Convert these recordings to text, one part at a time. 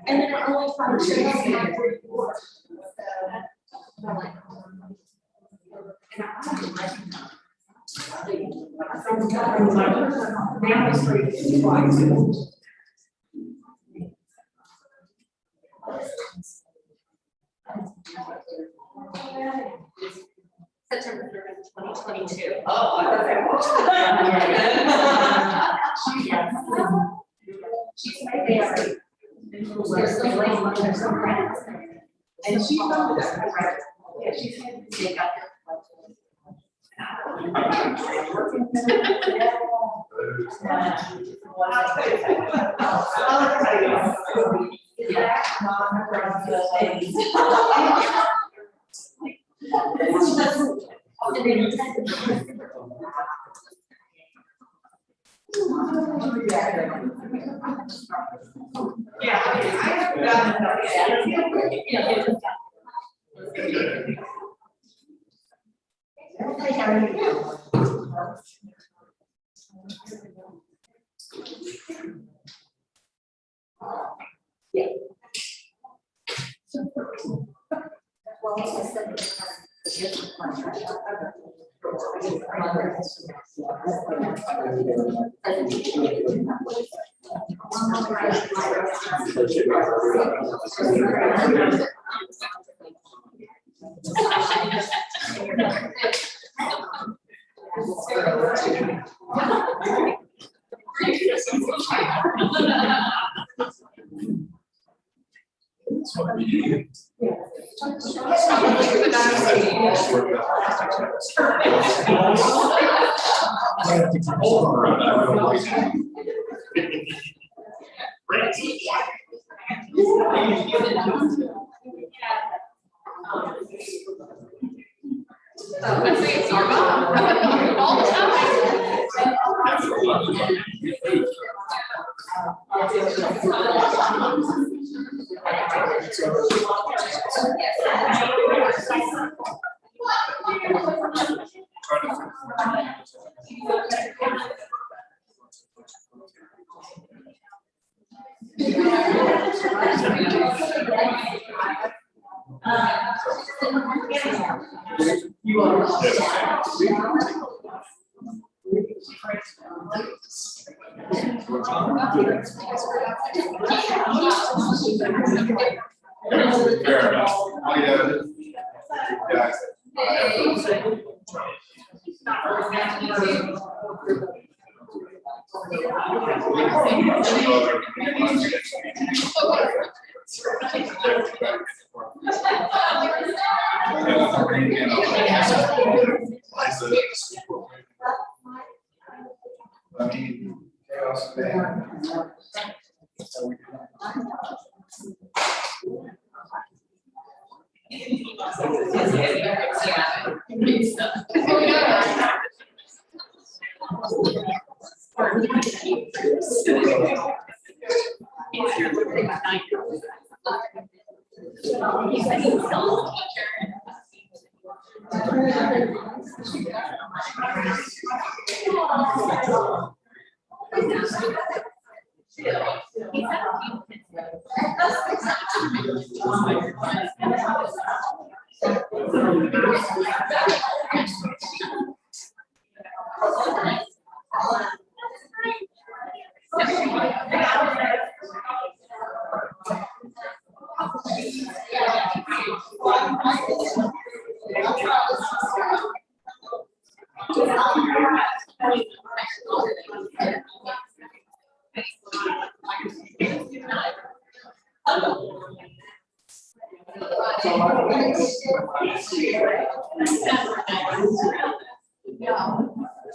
And then it only functions September 3rd, 2022. She's my favorite. And she found this right. Yeah, she's had to take out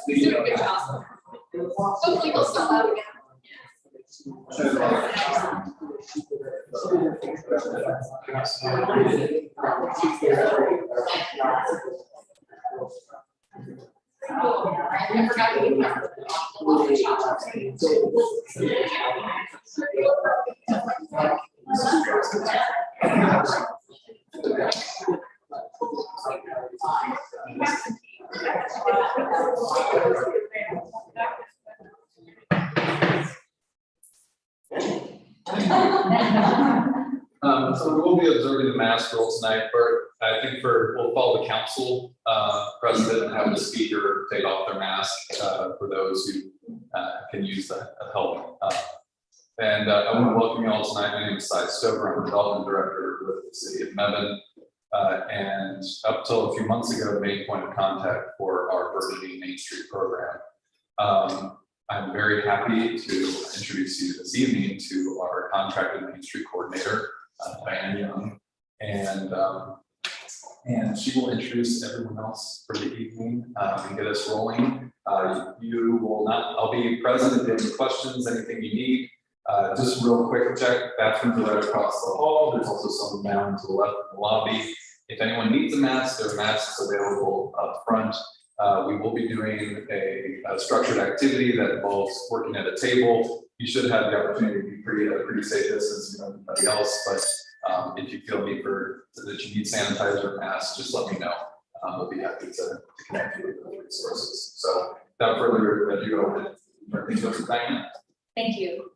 He's doing a good job. Hopefully we'll stop out again. I forgot to give So we will be observing the mask rule tonight, we'll follow the council precedent and have the speaker take off their mask for those who can use that help. And I want to welcome you all tonight. My name is Cy Stover. I'm the Development Director with the City of Mebane. And up till a few months ago, the main point of contact for our burgeoning Main Street program. I'm very happy to introduce you this evening to our contracted Main Street coordinator, Diane Young, and she will introduce everyone else for the evening and get us rolling. You will not, I'll be present if you have any questions, anything you need. Just real quick check, bathrooms are right across the hall. There's also some down to the left of the lobby. If anyone needs a mask, there are masks available up front. We will be doing a structured activity that involves working at a table. You should have the opportunity to be pretty safe distance from everybody else, but if you feel that you need sanitizer or masks, just let me know. We'll be happy to connect you with those resources. So without further ado, things go to Diane. Thank you.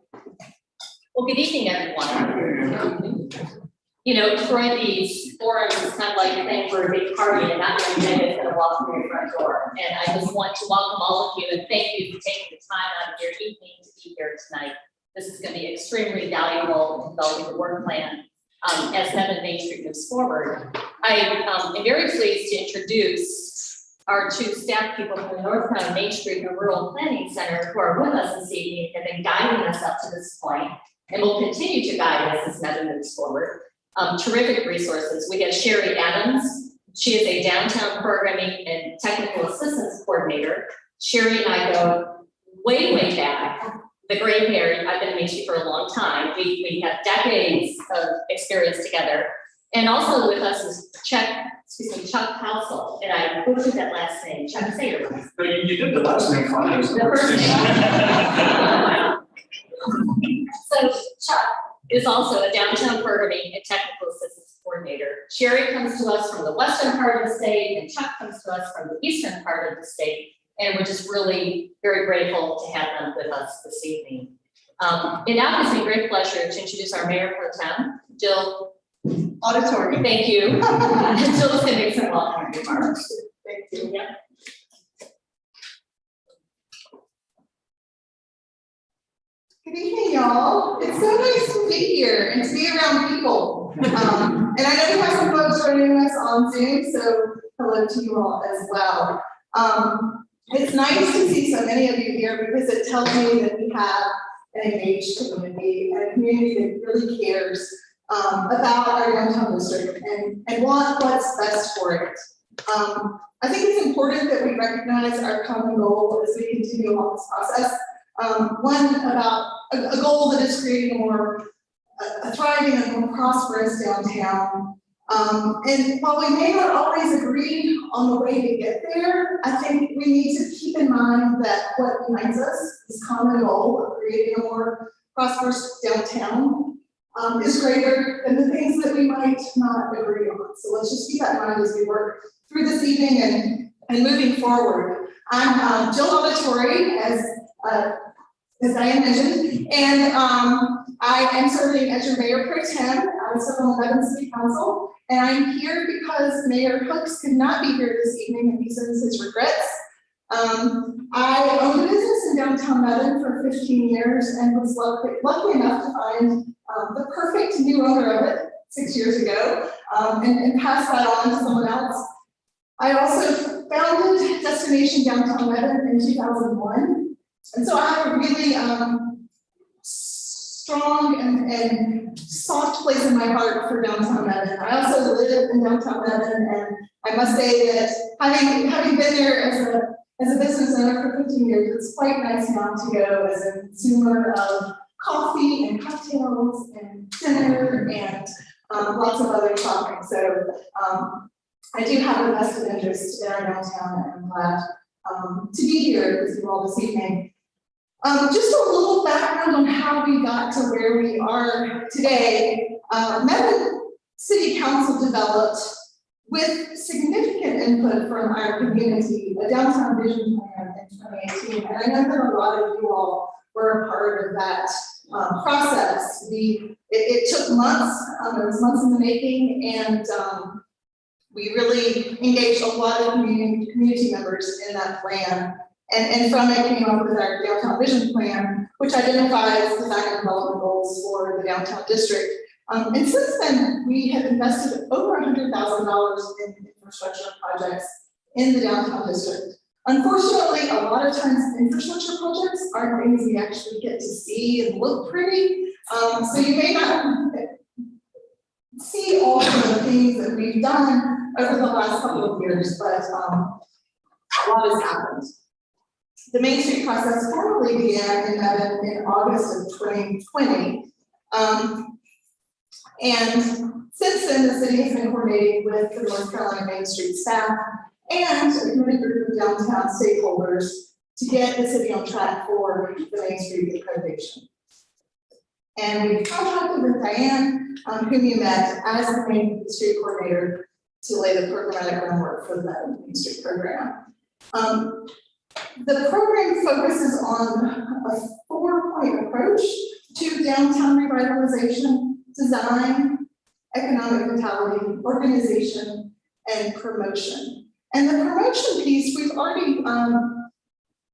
Well, good evening, everyone. You know, Troy, these forums is kind of like a thing for a big party, and not every day is going to walk through your front door. And I just want to welcome all of you and thank you for taking the time out of your evening to be here tonight. This is going to be extremely valuable in developing the work plan as Mebane Main Street moves forward. I am very pleased to introduce our two staff people from the Northbound Main Street and Rural Planning Center who are with us this evening and have been guiding us up to this point and will continue to guide us as Mebane moves forward. Terrific resources. We have Sherry Adams. She is a downtown programming and technical assistance coordinator. Sherry and I go way, way back. The gray hair, I've been in Main Street for a long time. We have decades of experience together. And also with us is Chuck Housel. And I butchered that last name. Chuck, say your last name. You did the last name fine. The first name. So Chuck is also a downtown programming and technical assistance coordinator. Sherry comes to us from the western part of the state, and Chuck comes to us from the eastern part of the state. And we're just really very grateful to have them with us this evening. It now gives me great pleasure to introduce our Mayor Pro Tem, Jill Auditory. Thank you. Jill's going to make some welcome remarks. Thank you. Yep. Good evening, y'all. It's so nice to be here and to be around people. And I know we have some folks joining us on Zoom, so hello to you all as well. It's nice to see so many of you here because it tells me that we have an engaged community and a community that really cares about our downtown district and want what's best for it. I think it's important that we recognize our common goal as we continue along this process. One about a goal that is creating a thriving and more prosperous downtown. And while we may not always agree on the way to get there, I think we need to keep in mind that what unites us, this common goal of creating a more prosperous downtown, is greater than the things that we might not agree on. So let's just keep that in mind as we work through this evening and moving forward. I'm Jill Auditory, as Diane mentioned, and I am serving as your Mayor Pro Tem. I serve on the Mebane City Council, and I'm here because Mayor Hooks could not be here this evening, and he sends his regrets. I owned a business in downtown Mebane for 15 years and was lucky enough to find the perfect new owner of it 6 years ago and pass that on to someone else. I also founded Destination Downtown Mebane in 2001. And so I have a really strong and soft place in my heart for downtown Mebane. I also live in downtown Mebane, and I must say that having been there as a business owner for 15 years, it's quite nice now to go as a consumer of coffee and cocktails and dinner and lots of other shopping. So I do have a vested interest in our downtown, and I'm glad to be here with you all this evening. Just a little background on how we got to where we are today. Mebane City Council developed, with significant input from our community, a downtown vision plan in 2018. And I know that a lot of you all were a part of that process. It took months, it was months in the making, and we really engaged a lot of community members in that plan. And from it came up with our downtown vision plan, which identifies design and development goals for the downtown district. And since then, we have invested over $100,000 in infrastructure projects in the downtown district. Unfortunately, a lot of times infrastructure projects aren't things we actually get to see and look pretty. So you may not see all of the things that we've done over the last couple of years, but a lot has happened. The Main Street process formally began in August of 2020. And since then, the city has been coordinating with the North Carolina Main Street staff and a committed group of downtown stakeholders to get the city on track for the Main Street accreditation. And we've contracted with Diane, whom you met as the Main Street coordinator, to lay the programmatic groundwork for the Main Street program. The program focuses on a 4-point approach to downtown revitalization, design, economic vitality, organization, and promotion. And the promotion piece we've already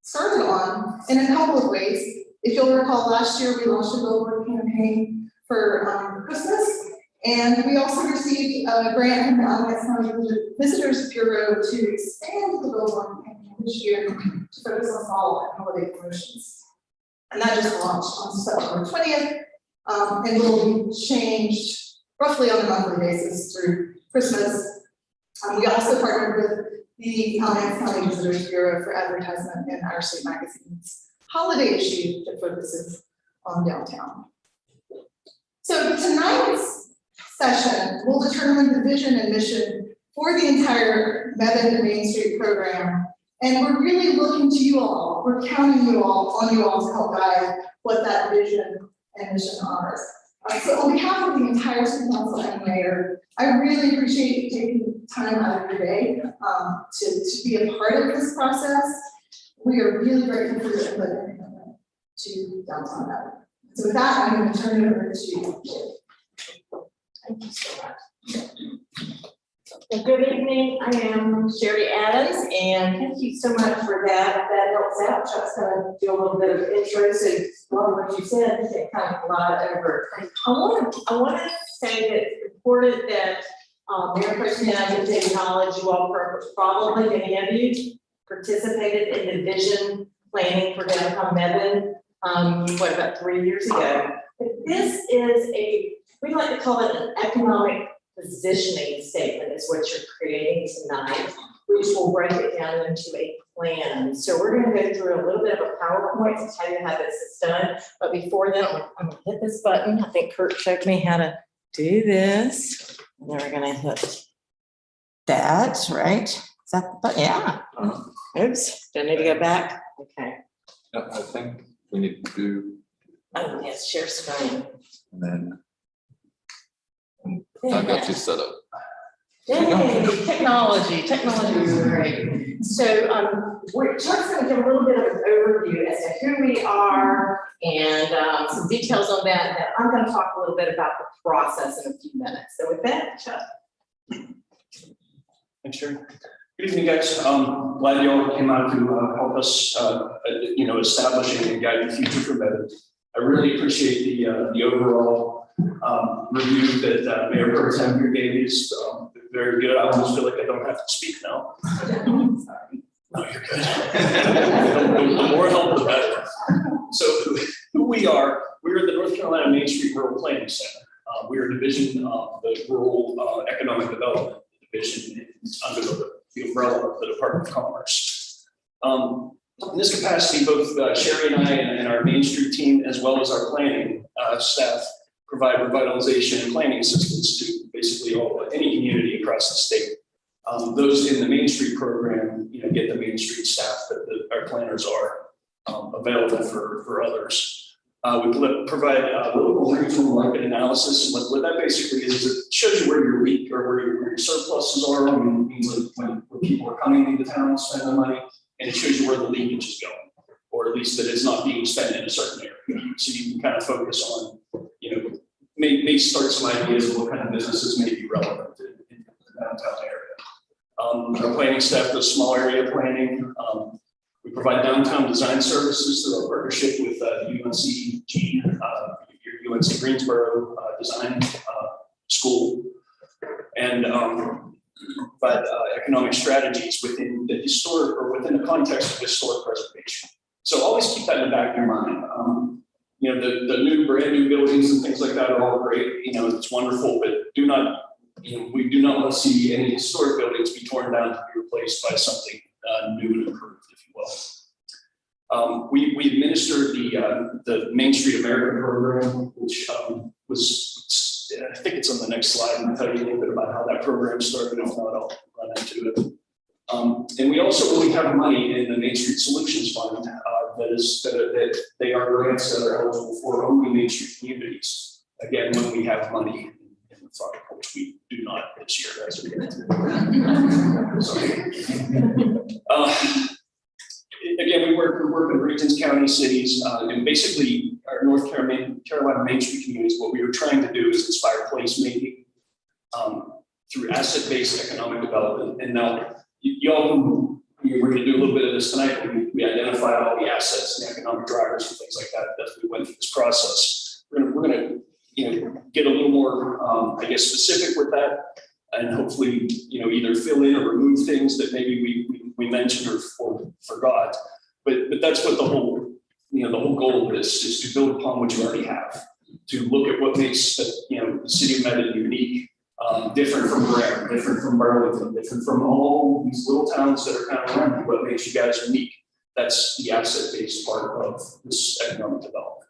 started on in a couple of ways. If you'll recall, last year we launched a billboard campaign for Christmas, and we also received a grant from the Alamance County Visitors Bureau to expand the billboard campaign this year to focus on fall and holiday promotions. And that just launched on September 20th. And will be changed roughly on a monthly basis through Christmas. We also partnered with the Alamance County Visitors Bureau for advertisement in our state magazine's holiday issue that focuses on downtown. So tonight's session will determine the vision and mission for the entire Mebane Main Street program. And we're really looking to you all, we're counting you all, on you all to help guide what that vision and mission honors. So on behalf of the entire city council and mayor, I really appreciate you taking time out of your day to be a part of this process. We are really grateful for your input and commitment to downtown Mebane. So with that, I'm going to turn it over to you. Thank you so much. Well, good evening. I am Sherry Adams, and thank you so much for that. That helps out. Chuck's going to do a little bit of intro, so a lot of what you said, you can kind of glide over. I want to say that it's important that Mayor Pro Tem and to acknowledge you all, probably many of you participated in the vision planning for downtown Mebane, what, about 3 years ago. But this is we like to call it an economic positioning statement is what you're creating tonight, which will break it down into a plan. So we're going to go through a little bit of a PowerPoint to tell you how this is done. But before that, I'm going to hit this button. I think Kurt showed me how to do this. And then we're going to hit that, right? Is that the button? Yeah. Oops. Do I need to go back? Okay. Yep, I think we need to do. Oh, yes, share screen. And then I've got you set up. Yay, technology is great. So we're just going to give a little bit of an overview as to who we are and some details on that. And I'm going to talk a little bit about the process in a few minutes. So with that, Chuck. Thanks, Sherry. Good evening, guys. Glad you all came out to help us, establishing and guide the future for Mebane. I really appreciate the overall review that Mayor Pro Tem here gave is very good. I almost feel like I don't have to speak now. Sorry. No, you're good. The more help, the better. So who we are the North Carolina Main Street Rural Planning Center. We are a division of the Rural Economic Development Division under the umbrella of the Department of Commerce. In this capacity, both Sherry and I and our Main Street team, as well as our planning staff, provide revitalization and planning assistance to basically any community across the state. Those in the Main Street program, get the Main Street staff that our planners are available for others. We provide local regional market analysis. And what that basically is it shows you where you're weak or where your surpluses are. I mean, it means when people are coming into town and spending money, and it shows you where the leakage is going, or at least that it's not being spent in a certain area. So you can kind of focus on, may start some ideas of what kind of businesses may be relevant in the downtown area. Our planning staff does small area planning. We provide downtown design services through our partnership with UNCG, your UNC Greensboro Design School, and provide economic strategies within the historic or within the context of historic preservation. So always keep that in the back of your mind. The brand new buildings and things like that are all great. It's wonderful, but we do not want to see any historic buildings be torn down to be replaced by something new and improved, if you will. We administer the Main Street America program, which was, I think it's on the next slide, and I'll tell you a little bit about how that program started. If not, I'll run into it. And we also really have money in the Main Street Solutions Fund that they are grants that are eligible for only Main Street communities. Again, when we have money in the fund, which we do not this year, as of yet. Sorry. Again, we work in regions, counties, cities, and basically our North Carolina Main Street communities. What we were trying to do is inspire placemaking through asset-based economic development. And now, we're going to do a little bit of this tonight. We identify all the assets and economic drivers and things like that as we went through this process. We're going to get a little more, specific with that, and hopefully, either fill in or remove things that maybe we mentioned or forgot. But that's what the whole goal of this is, to build upon what you already have, to look at what makes the city of Mebane unique, different from Graham, different from Burlington, different from all these little towns that are kind of around you. What makes you guys unique? That's the asset-based part of this economic development.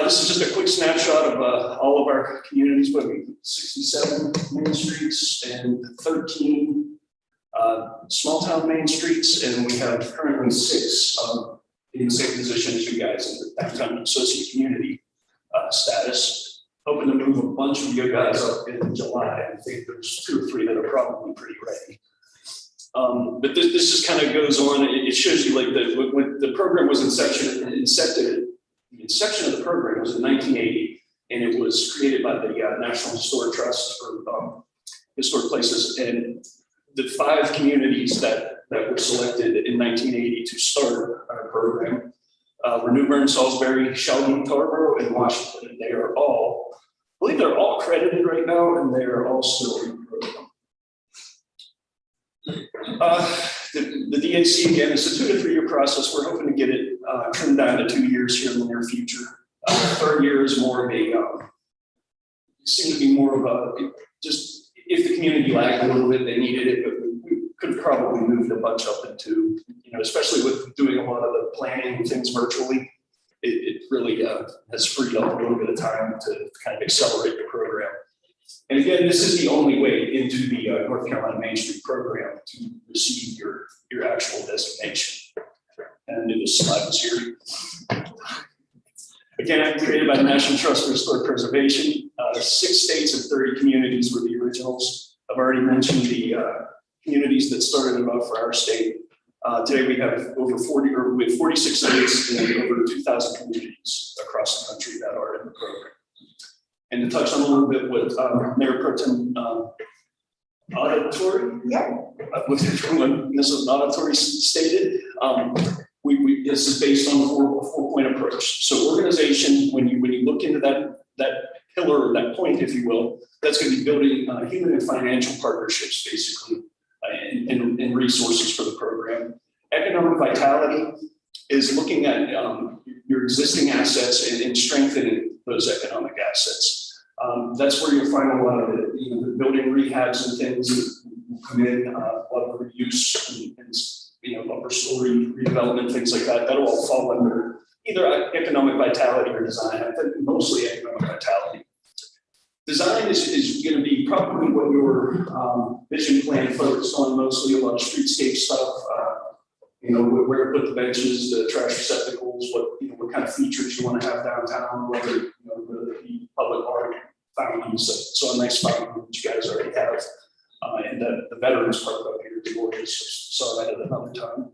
This is just a quick snapshot of all of our communities. What we 67 main streets and 13 small town main streets, and we have currently 6 in the same position as you guys in the downtown associate community status. Hoping to move a bunch of you guys up in July. I think there's 2 or 3 that are probably pretty ready. But this just kind of goes on. It shows you when the program was the inception of the program was in 1980, and it was created by the National Historic Trust for historic places. And the 5 communities that were selected in 1980 to start our program were New Bern, Salisbury, Shelby, Tarboro, and Washington. And they are all, I believe they're all credited right now, and they are all still in the program. The DAC, again, is a 2 to 3 year process. We're hoping to get it trimmed down to 2 years here in the near future. 3rd year is more of a, seemed to be more of a, just if the community lagged a little bit, they needed it, but we could have probably moved a bunch up into, especially with doing a lot of the planning and things virtually, it really has freed up a little bit of time to kind of accelerate the program. And again, this is the only way into the North Carolina Main Street program to receive your actual designation. And this slide was here. Again, created by the National Trust for Historic Preservation. 6 states and 30 communities were the originals. I've already mentioned the communities that started them out for our state. Today we have over 46 states and over 2,000 communities across the country that are in the program. And to touch on a little bit what Mayor Pro Tem Auditory, what Mrs. Auditory stated, this is based on a 4-point approach. So organization, when you look into that pillar or that point, if you will, that's going to be building human and financial partnerships, basically, and resources for the program. Economic vitality is looking at your existing assets and strengthening those economic assets. That's where you'll find a lot of it, the building rehabs and things that will come in, a lot of reuse and upper story redevelopment, things like that, that'll all fall under either economic vitality or design. I think mostly economic vitality. Design is going to be probably what your vision plan focused on, mostly a lot of streetscape stuff. Where to put the benches, the trash receptacles, what kind of features you want to have downtown, whether the public art fountains, so a nice fountain which you guys already have, and the Veterans Park up here, the gorgeous, saw that at another time.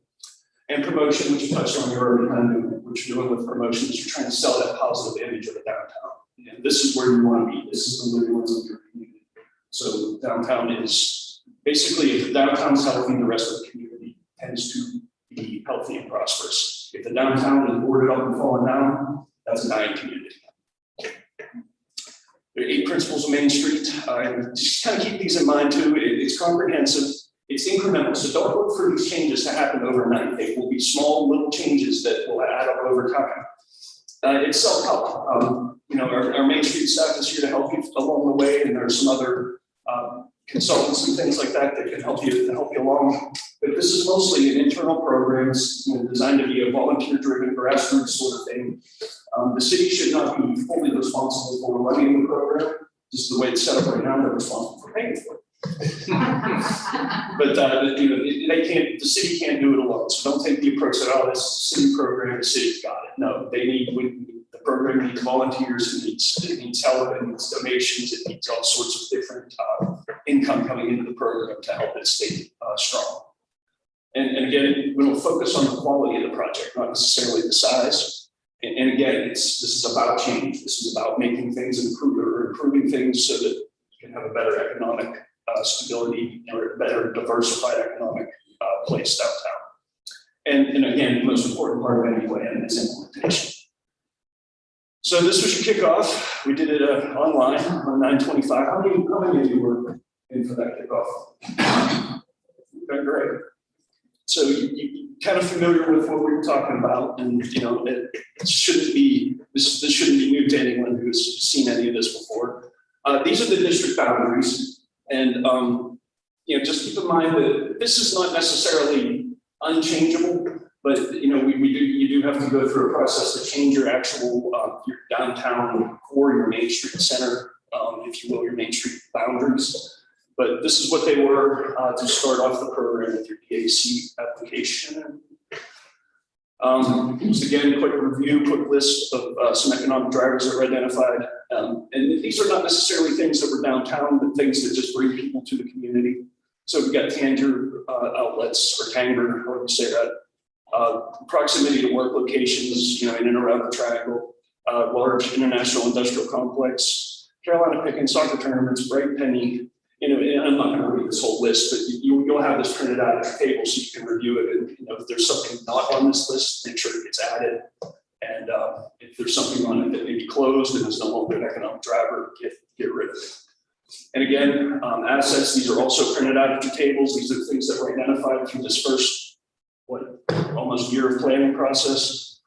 And promotion, which you touched on, you're already kind of doing, what you're doing with promotion is you're trying to sell that positive image of the downtown. And this is where you want to be. This is the living rooms of your community. So downtown is basically, if the downtown's healthy, the rest of the community tends to be healthy and prosperous. If the downtown is boarded up and falling down, that's a dying community. There are 8 principles of Main Street. Just kind of keep these in mind too. It's comprehensive. It's incremental. So don't look for these changes to happen overnight. They will be small little changes that will add up over time. It's self-help. Our Main Street staff is here to help you along the way, and there's some other consultants and things like that that can help you along. But this is mostly an internal program, designed to be a volunteer-driven grassroots sort of thing. The city should not be fully responsible for running the program. Just the way it's set up right now, they're responsible for paying for it. But they can't. The city can't do it alone. So don't take the approach that this is a city program. The city's got it. No, the program needs volunteers. It needs help. It needs donations. It needs all sorts of different income coming into the program to help it stay strong. And again, we'll focus on the quality of the project, not necessarily the size. And again, this is about change. This is about making things improving things so that you can have a better economic stability or a better diversified economic place downtown. And again, the most important part of any plan is implementation. So this was your kickoff. We did it online on 9/25. How many of you were in for that kickoff? Okay, great. So you're kind of familiar with what we were talking about, and it shouldn't be this shouldn't be new to anyone who's seen any of this before. These are the district boundaries, and just keep in mind that this is not necessarily unchangeable, but you do have to go through a process to change your actual your downtown core, your Main Street center, if you will, your Main Street boundaries. But this is what they were to start off the program with your DAC application. Just again, quick review, quick list of some economic drivers that were identified. And these are not necessarily things that were downtown, but things that just bring people to the community. So we've got Tanger outlets, or Tanger, however you say that. Proximity to work locations, in and around the triangle. Large international industrial complex. Carolina picking, soccer tournaments, Bright Penny. And I'm not going to read this whole list, but you'll have this printed out at your table so you can review it. And if there's something not on this list, make sure it gets added. And if there's something on it that may be closed and is no longer an economic driver, get rid of it. And again, assets, these are also printed out at your tables. These are things that were identified through this first, almost year of planning process.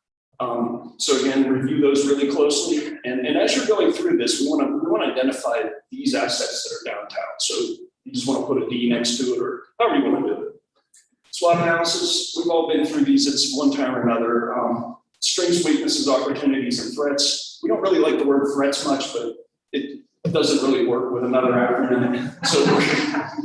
So again, review those really closely. And as you're going through this, we want to identify these assets that are downtown. So you just want to put a D next to it, or however you want to do it. SWOT analysis, we've all been through these at one time or another. Strengths, weaknesses, opportunities, and threats. We don't really like the word threats much, but it doesn't really work with another acronym. So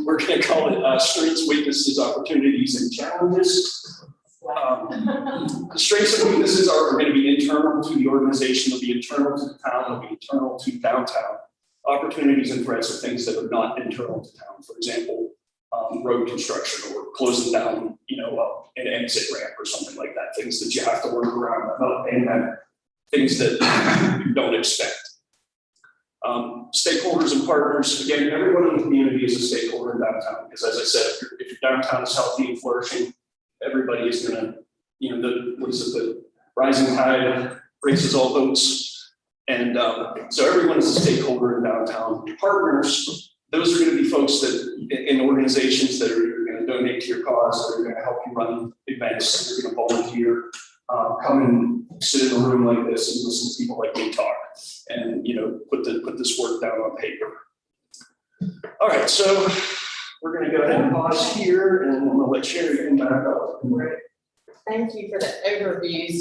we're going to call it strengths, weaknesses, opportunities, and challenges. The strengths and weaknesses are going to be internal to the organization, they'll be internal to the town, they'll be internal to downtown. Opportunities and threats are things that are not internal to town. For example, road construction or closing down, an exit ramp or something like that. Things that you have to work around, and things that you don't expect. Stakeholders and partners. Again, everyone in the community is a stakeholder in downtown because, as I said, if your downtown is healthy and flourishing, everybody is going to, the rising tide raises all boats. And so everyone is a stakeholder in downtown. Partners, those are going to be folks that in organizations that are going to donate to your cause, that are going to help you run events, that are going to volunteer, come and sit in a room like this and listen to people like me talk, and put this work down on paper. All right, so we're gonna go ahead and pause here, and I'm gonna let Sherry come back up. Thank you for the overview.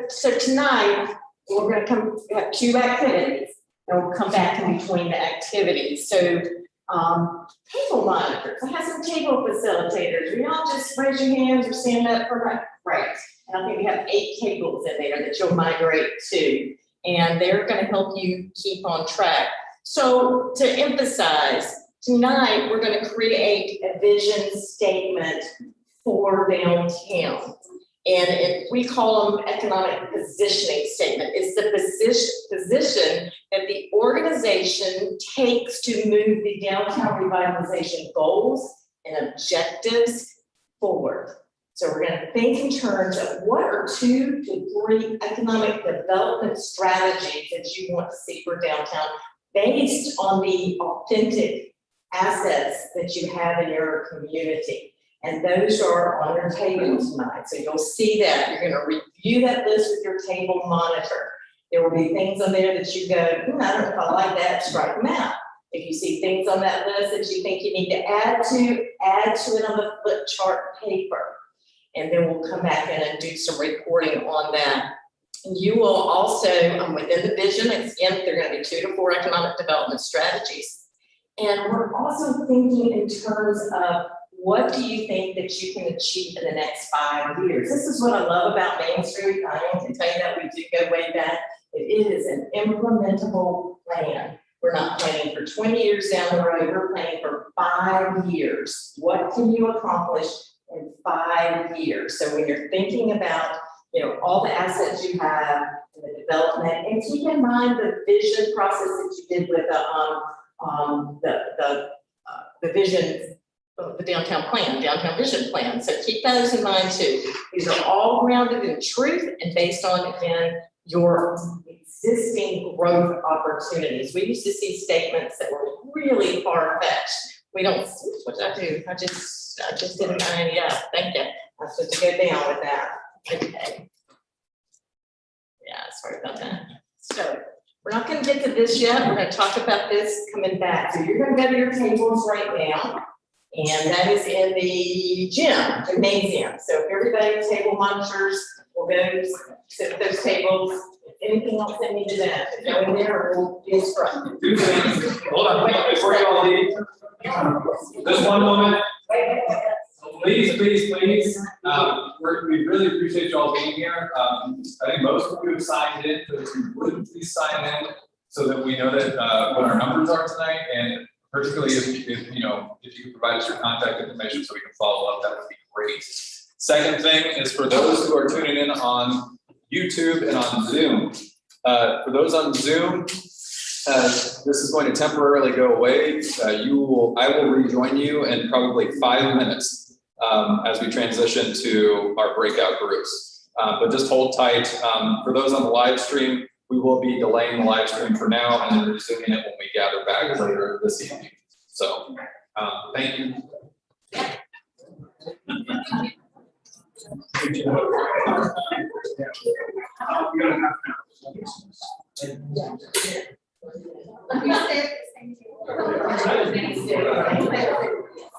So tonight, we're gonna have two activities, and we'll come back in between the activities. So, table monitors, I have some table facilitators. We all just raise your hands or stand up for my, right. And I think we have 8 tables in there that you'll migrate to, and they're gonna help you keep on track. So to emphasize, tonight, we're gonna create a vision statement for downtown. And we call them economic positioning statement. It's the position that the organization takes to move the downtown revitalization goals and objectives forward. So we're going to think in terms of what are 2 to 3 economic development strategies that you want to see for downtown based on the authentic assets that you have in your community. And those are on your table tonight. So you'll see that. You're going to review that list with your table monitor. There will be things on there that you go, I don't know if I like that, strike them out. If you see things on that list that you think you need to add to it on the flip chart paper. And then we'll come back in and do some reporting on that. You will also, within the vision, again, there are going to be 2 to 4 economic development strategies. And we're also thinking in terms of what do you think that you can achieve in the next 5 years? This is what I love about Main Street. I can tell you that we do go way back. It is an implementable plan. We're not planning for 20 years down the road. We're planning for 5 years. What can you accomplish in 5 years? So when you're thinking about, all the assets you have in the development, and keep in mind the vision process that you did with the vision. The downtown vision plan. So keep those in mind too. These are all grounded in truth and based on, again, your existing growth opportunities. We used to see statements that were really far-fetched. We don't, what did I do? I just didn't find it up. Thank you. I'm supposed to go down with that. Okay. Yeah, sorry about that. So we're not going to get to this yet. We're going to talk about this coming back. So you're going to go to your tables right now. And that is in the gymnasium. So if everybody table monitors will go sit at those tables. Anything else they need to know, go in there or we'll be instructed. Hold on, before you all leave, just one moment. Please. We really appreciate you all being here. I think most of you have signed in, but if you would please sign in so that we know that what our numbers are tonight, and particularly if you could provide us your contact information so we can follow up, that would be great. Second thing is for those who are tuning in on YouTube and on Zoom. For those on Zoom, this is going to temporarily go away. I will rejoin you in probably 5 minutes as we transition to our breakout groups. But just hold tight. For those on the live stream, we will be delaying the live stream for now and then resuming it when we gather back later this evening. So, thank you. We're gonna have to